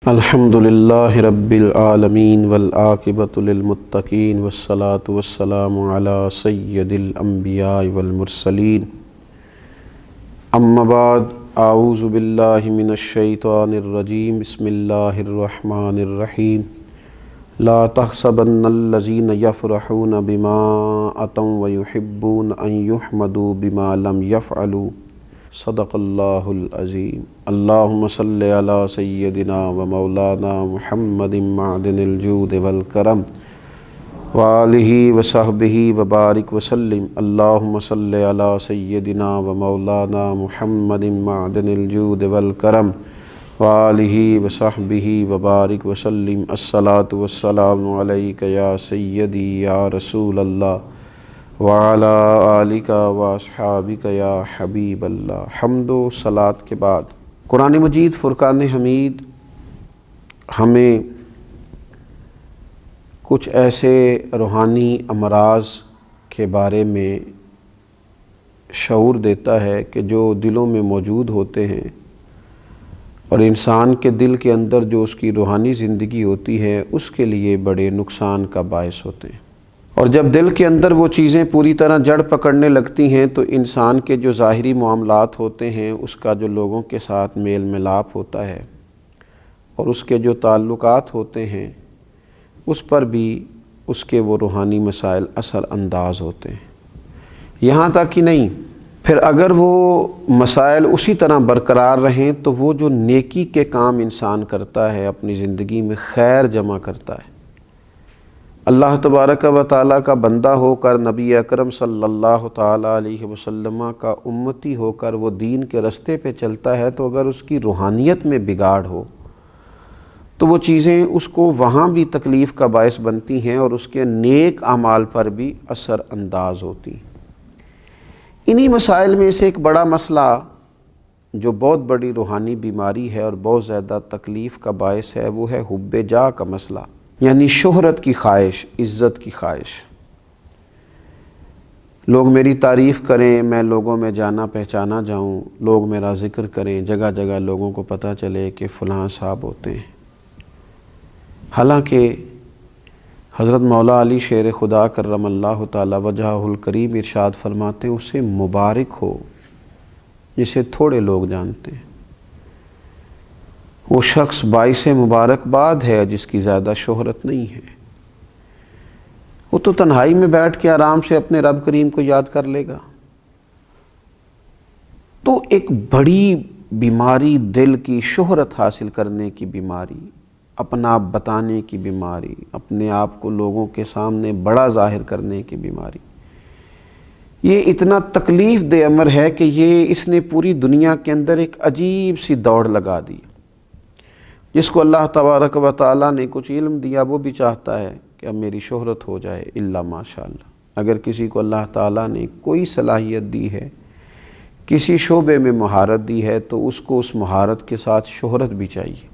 الحمدللہ رب العالمین والعاقبۃ للمتقین والصلاة والسلام علی سید الانبیاء والمرسلین اما بعد اعوذ باللہ من الشیطان الرجیم بسم اللہ الرحمن الرحیم لا تحسبن الذین یفرحون بما اتوا ویحبون ان یحمدوا بما لم یفعلوا صدق اللہ العظیم اللہم صلی علی سیدنا و مولانا محمد معدن الجود والکرم وآلہ وصحبہ وبارک وسلم اللہم صلی علی سیدنا و مولانا محمد معدن الجود والکرم وآلہ وصحبہ وبارک وسلم الصلاۃ والسلام علیک یا سیدی یا رسول اللہ وعلی آلک واصحابک یا حبیب اللہ۔ حمد و صلاۃ کے بعد قرآن مجید فرقان حمید ہمیں کچھ ایسے روحانی امراض کے بارے میں شعور دیتا ہے کہ جو دلوں میں موجود ہوتے ہیں اور انسان کے دل کے اندر جو اس کی روحانی زندگی ہوتی ہے اس کے لیے بڑے نقصان کا باعث ہوتے ہیں، اور جب دل کے اندر وہ چیزیں پوری طرح جڑ پکڑنے لگتی ہیں تو انسان کے جو ظاہری معاملات ہوتے ہیں، اس کا جو لوگوں کے ساتھ میل ملاپ ہوتا ہے اور اس کے جو تعلقات ہوتے ہیں اس پر بھی اس کے وہ روحانی مسائل اثر انداز ہوتے ہیں۔ یہاں تک ہی نہیں، پھر اگر وہ مسائل اسی طرح برقرار رہیں تو وہ جو نیکی کے کام انسان کرتا ہے، اپنی زندگی میں خیر جمع کرتا ہے، اللہ تبارک و تعالیٰ کا بندہ ہو کر، نبی اکرم صلی اللہ تعالیٰ علیہ وسلم کا امتی ہو کر وہ دین کے رستے پہ چلتا ہے، تو اگر اس کی روحانیت میں بگاڑ ہو تو وہ چیزیں اس کو وہاں بھی تکلیف کا باعث بنتی ہیں اور اس کے نیک اعمال پر بھی اثر انداز ہوتی ہیں۔ انہی مسائل میں سے ایک بڑا مسئلہ جو بہت بڑی روحانی بیماری ہے اور بہت زیادہ تکلیف کا باعث ہے، وہ ہے حب جاہ کا مسئلہ، یعنی شہرت کی خواہش، عزت کی خواہش۔ لوگ میری تعریف کریں، میں لوگوں میں جانا پہچانا جاؤں، لوگ میرا ذکر کریں، جگہ جگہ لوگوں کو پتہ چلے کہ فلاں صاحب ہوتے ہیں۔ حالانکہ حضرت مولا علی شیر خدا کرم اللہ تعالی وجہہ الکریم ارشاد فرماتے ہیں، اسے مبارک ہو جسے تھوڑے لوگ جانتے ہیں، وہ شخص باعث مبارکباد ہے جس کی زیادہ شہرت نہیں ہے۔ وہ تو تنہائی میں بیٹھ کے آرام سے اپنے رب کریم کو یاد کر لے گا۔ تو ایک بڑی بیماری دل کی، شہرت حاصل کرنے کی بیماری، اپنا آپ بتانے کی بیماری، اپنے آپ کو لوگوں کے سامنے بڑا ظاہر کرنے کی بیماری، یہ اتنا تکلیف دہ امر ہے کہ اس نے پوری دنیا کے اندر ایک عجیب سی دوڑ لگا دی۔ جس کو اللہ تبارک و تعالیٰ نے کچھ علم دیا وہ بھی چاہتا ہے کہ اب میری شہرت ہو جائے، الا ماشاءاللہ۔ اگر کسی کو اللہ تعالیٰ نے کوئی صلاحیت دی ہے، کسی شعبے میں مہارت دی ہے، تو اس کو اس مہارت کے ساتھ شہرت بھی چاہیے۔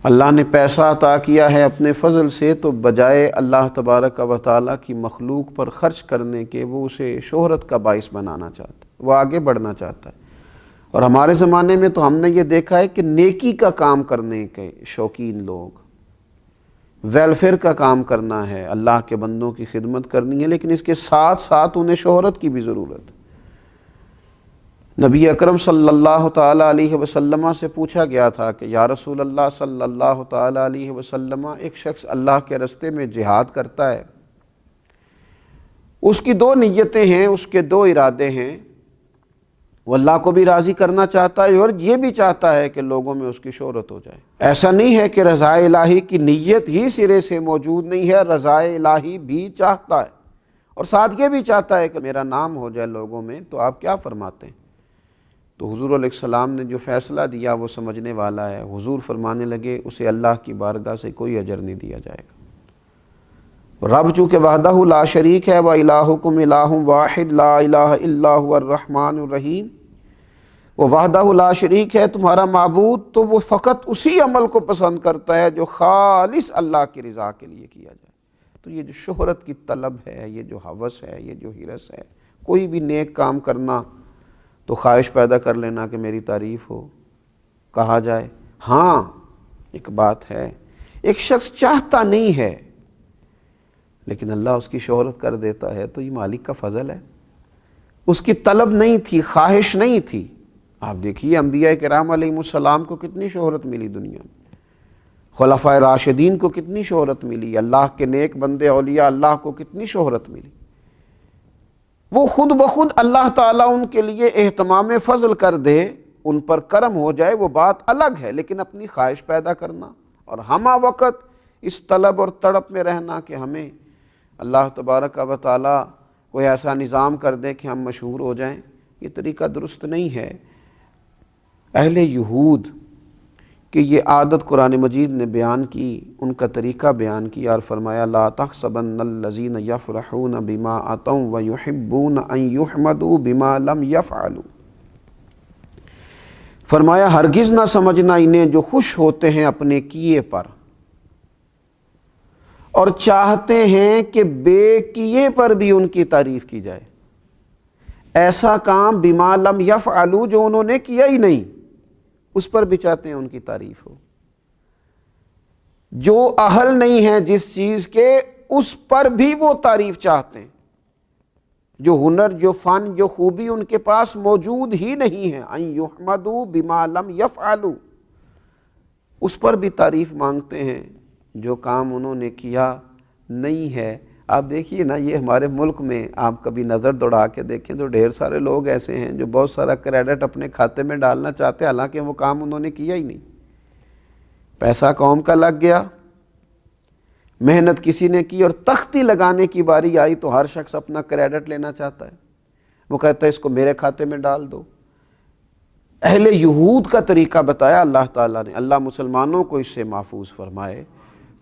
اللہ نے پیسہ عطا کیا ہے اپنے فضل سے، تو بجائے اللہ تبارک و تعالیٰ کی مخلوق پر خرچ کرنے کے وہ اسے شہرت کا باعث بنانا چاہتا ہے، وہ آگے بڑھنا چاہتا ہے۔ اور ہمارے زمانے میں تو ہم نے یہ دیکھا ہے کہ نیکی کا کام کرنے کے شوقین لوگ، ویلفیئر کا کام کرنا ہے، اللہ کے بندوں کی خدمت کرنی ہے، لیکن اس کے ساتھ ساتھ انہیں شہرت کی بھی ضرورت ہے۔ نبی اکرم صلی اللہ تعالیٰ علیہ وسلم سے پوچھا گیا تھا کہ یا رسول اللہ صلی اللہ تعالیٰ علیہ وسلم، ایک شخص اللہ کے رستے میں جہاد کرتا ہے، اس کی دو نیتیں ہیں، اس کے دو ارادے ہیں، وہ اللہ کو بھی راضی کرنا چاہتا ہے اور یہ بھی چاہتا ہے کہ لوگوں میں اس کی شہرت ہو جائے۔ ایسا نہیں ہے کہ رضا الہی کی نیت ہی سرے سے موجود نہیں ہے، رضا الہی بھی چاہتا ہے اور ساتھ یہ بھی چاہتا ہے کہ میرا نام ہو جائے لوگوں میں۔ تو آپ کیا فرماتے ہیں؟ تو حضور علیہ السلام نے جو فیصلہ دیا وہ سمجھنے والا ہے۔ حضور فرمانے لگے، اسے اللہ کی بارگاہ سے کوئی اجر نہیں دیا جائے گا۔ رب چونکہ وحدہ لا شریک ہے، وَإِلَٰهُكُمْ إِلَٰهٌ وَاحِدٌ لَا إِلَٰهَ إِلَّا هُوَ الرَّحْمَٰنُ الرَّحِيمُ، وہ وحدہ لا شریک ہے، تمہارا معبود، تو وہ فقط اسی عمل کو پسند کرتا ہے جو خالص اللہ کی رضا کے لیے کیا جائے۔ تو یہ جو شہرت کی طلب ہے، یہ جو ہوس ہے، یہ جو ہرس ہے، کوئی بھی نیک کام کرنا تو خواہش پیدا کر لینا کہ میری تعریف ہو، کہا جائے۔ ہاں، ایک بات ہے، ایک شخص چاہتا نہیں ہے لیکن اللہ اس کی شہرت کر دیتا ہے، تو یہ مالک کا فضل ہے۔ اس کی طلب نہیں تھی، خواہش نہیں تھی۔ آپ دیکھیے انبیاء کرام علیہ السلام کو کتنی شہرت ملی دنیا میں، خلفائے راشدین کو کتنی شہرت ملی، اللہ کے نیک بندے اولیاء اللہ کو کتنی شہرت ملی۔ وہ خود بخود اللہ تعالیٰ ان کے لیے اہتمام فضل کر دے، ان پر کرم ہو جائے، وہ بات الگ ہے، لیکن اپنی خواہش پیدا کرنا اور ہمہ وقت اس طلب اور تڑپ میں رہنا کہ ہمیں اللہ تبارک و تعالیٰ کوئی ایسا نظام کر دے کہ ہم مشہور ہو جائیں، یہ طریقہ درست نہیں ہے۔ اہل یہود کہ یہ عادت قرآن مجید نے بیان کی، ان کا طریقہ بیان کیا اور فرمایا لا تحسبن الذین یفرحون بما اتوا ویحبون ان یحمدوا بما لم یفعلوا، فرمایا ہرگز نہ سمجھنا انہیں جو خوش ہوتے ہیں اپنے کیے پر اور چاہتے ہیں کہ بے کیے پر بھی ان کی تعریف کی جائے۔ ایسا کام بما لم یفعلوا جو انہوں نے کیا ہی نہیں، اس پر بھی چاہتے ہیں ان کی تعریف ہو۔ جو اہل نہیں ہے جس چیز کے، اس پر بھی وہ تعریف چاہتے ہیں۔ جو ہنر، جو فن، جو خوبی ان کے پاس موجود ہی نہیں ہے، ان یحمدوا بما لم یفعلوا، اس پر بھی تعریف مانگتے ہیں جو کام انہوں نے کیا نہیں ہے۔ آپ دیکھیے نا، یہ ہمارے ملک میں آپ کبھی نظر دوڑا کے دیکھیں تو ڈھیر سارے لوگ ایسے ہیں جو بہت سارا کریڈٹ اپنے کھاتے میں ڈالنا چاہتے ہیں، حالانکہ وہ کام انہوں نے کیا ہی نہیں۔ پیسہ قوم کا لگ گیا، محنت کسی نے کی، اور تختی لگانے کی باری آئی تو ہر شخص اپنا کریڈٹ لینا چاہتا ہے، وہ کہتا ہے اس کو میرے کھاتے میں ڈال دو۔ اہل یہود کا طریقہ بتایا اللہ تعالیٰ نے، اللہ مسلمانوں کو اس سے محفوظ فرمائے۔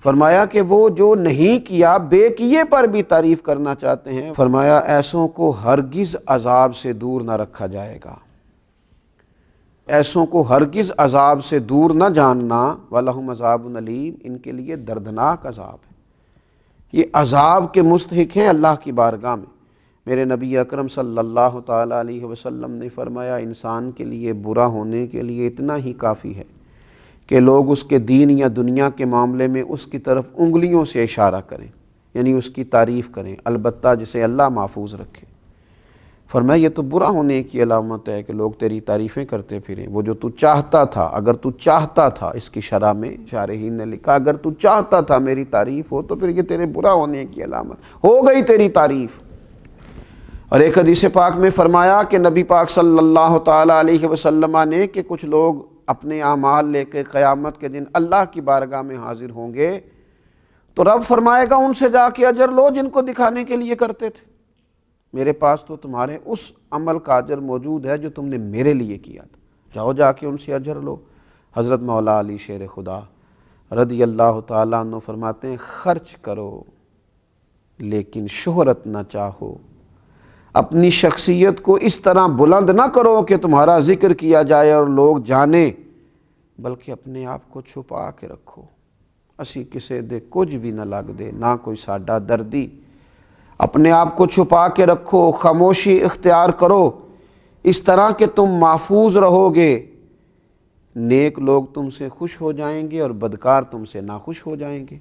فرمایا کہ وہ جو نہیں کیا، بے کیے پر بھی تعریف کرنا چاہتے ہیں، فرمایا ایسوں کو ہرگز عذاب سے دور نہ رکھا جائے گا، ایسوں کو ہرگز عذاب سے دور نہ جاننا، وَلَهُمْ عَذَابٌ أَلِيمٌ، ان کے لیے دردناک عذاب ہے۔ یہ عذاب کے مستحق ہیں اللہ کی بارگاہ میں۔ میرے نبی اکرم صلی اللہ تعالیٰ علیہ وسلم نے فرمایا انسان کے لیے برا ہونے کے لیے اتنا ہی کافی ہے کہ لوگ اس کے دین یا دنیا کے معاملے میں اس کی طرف انگلیوں سے اشارہ کریں، یعنی اس کی تعریف کریں، البتہ جسے اللہ محفوظ رکھے۔ فرمایا یہ تو برا ہونے کی علامت ہے کہ لوگ تیری تعریفیں کرتے پھریں، وہ جو تو چاہتا تھا، اگر تو چاہتا تھا، اس کی شرح میں شارحین نے لکھا اگر تو چاہتا تھا میری تعریف ہو تو پھر یہ تیرے برا ہونے کی علامت ہو گئی تیری تعریف۔ اور ایک حدیث پاک میں فرمایا کہ نبی پاک صلی اللہ تعالیٰ علیہ وسلم نے کہ کچھ لوگ اپنے اعمال لے کے قیامت کے دن اللہ کی بارگاہ میں حاضر ہوں گے تو رب فرمائے گا ان سے جا کے اجر لو جن کو دکھانے کے لیے کرتے تھے، میرے پاس تو تمہارے اس عمل کا اجر موجود ہے جو تم نے میرے لیے کیا تھا، جاؤ جا کے ان سے اجر لو۔ حضرت مولا علی شیر خدا رضی اللہ تعالیٰ عنہ فرماتے ہیں خرچ کرو لیکن شہرت نہ چاہو، اپنی شخصیت کو اس طرح بلند نہ کرو کہ تمہارا ذکر کیا جائے اور لوگ جانیں، بلکہ اپنے آپ کو چھپا کے رکھو۔ اسی کسے دے کچھ بھی نہ لگ دے، نہ کوئی ساڈا دردی، اپنے آپ کو چھپا کے رکھو، خاموشی اختیار کرو، اس طرح کہ تم محفوظ رہو گے۔ نیک لوگ تم سے خوش ہو جائیں گے اور بدکار تم سے ناخوش ہو جائیں گے۔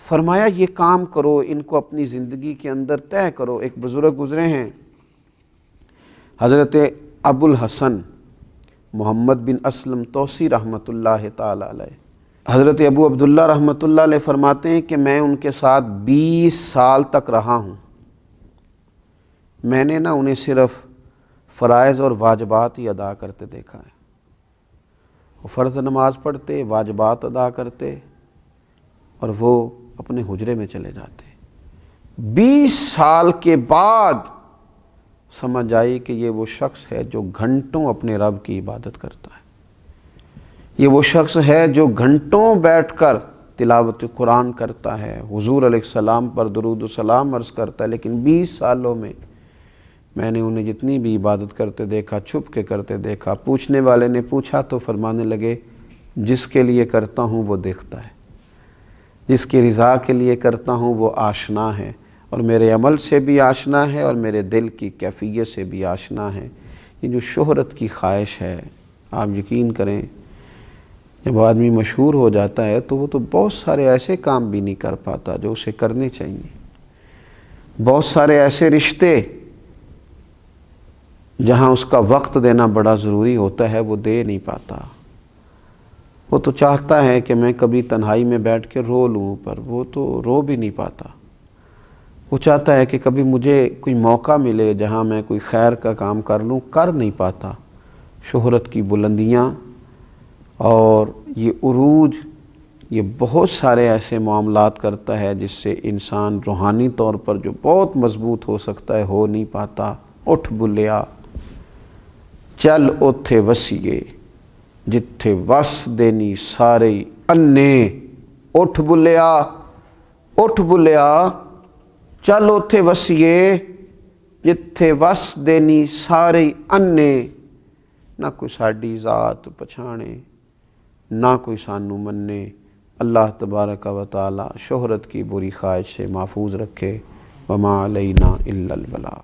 فرمایا یہ کام کرو، ان کو اپنی زندگی کے اندر طے کرو۔ ایک بزرگ گزرے ہیں حضرت ابو الحسن محمد بن اسلم توسی رحمۃ اللہ تعالی علیہ، حضرت ابو عبداللہ رحمۃ اللہ علیہ فرماتے ہیں کہ میں ان کے ساتھ 20 سال تک رہا ہوں، میں نے نہ انہیں صرف فرائض اور واجبات ہی ادا کرتے دیکھا ہے، وہ فرض نماز پڑھتے، واجبات ادا کرتے اور وہ اپنے حجرے میں چلے جاتے۔ 20 سال کے بعد سمجھ آئی کہ یہ وہ شخص ہے جو گھنٹوں اپنے رب کی عبادت کرتا ہے، یہ وہ شخص ہے جو گھنٹوں بیٹھ کر تلاوت قرآن کرتا ہے، حضور علیہ السلام پر درود و سلام عرض کرتا ہے، لیکن 20 سالوں میں نے انہیں جتنی بھی عبادت کرتے دیکھا، چھپ کے کرتے دیکھا۔ پوچھنے والے نے پوچھا تو فرمانے لگے جس کے لیے کرتا ہوں وہ دیکھتا ہے، جس کی رضا کے لیے کرتا ہوں وہ آشنا ہے، اور میرے عمل سے بھی آشنا ہے اور میرے دل کی کیفیت سے بھی آشنا ہے۔ یہ جو شہرت کی خواہش ہے، آپ یقین کریں جب آدمی مشہور ہو جاتا ہے تو وہ تو بہت سارے ایسے کام بھی نہیں کر پاتا جو اسے کرنے چاہیے، بہت سارے ایسے رشتے جہاں اس کا وقت دینا بڑا ضروری ہوتا ہے وہ دے نہیں پاتا۔ وہ تو چاہتا ہے کہ میں کبھی تنہائی میں بیٹھ کے رو لوں، پر وہ تو رو بھی نہیں پاتا۔ وہ چاہتا ہے کہ کبھی مجھے کوئی موقع ملے جہاں میں کوئی خیر کا کام کر لوں، کر نہیں پاتا۔ شہرت کی بلندیاں اور یہ عروج، یہ بہت سارے ایسے معاملات کرتا ہے جس سے انسان روحانی طور پر جو بہت مضبوط ہو سکتا ہے ہو نہیں پاتا۔ اٹھ بلیا چل اوتھے وسیے جتھے وس دینی سارے انے۔ اٹھ بلیا چل اوتھے وسیے جتھے وس دینی سارے انے۔ نہ کوئی ساڈی ذات پچھانے، نہ کوئی سانو منے۔ اللہ تبارک و تعالی شہرت کی بری خواہش سے محفوظ رکھے۔ وما علینا الا البلاغ۔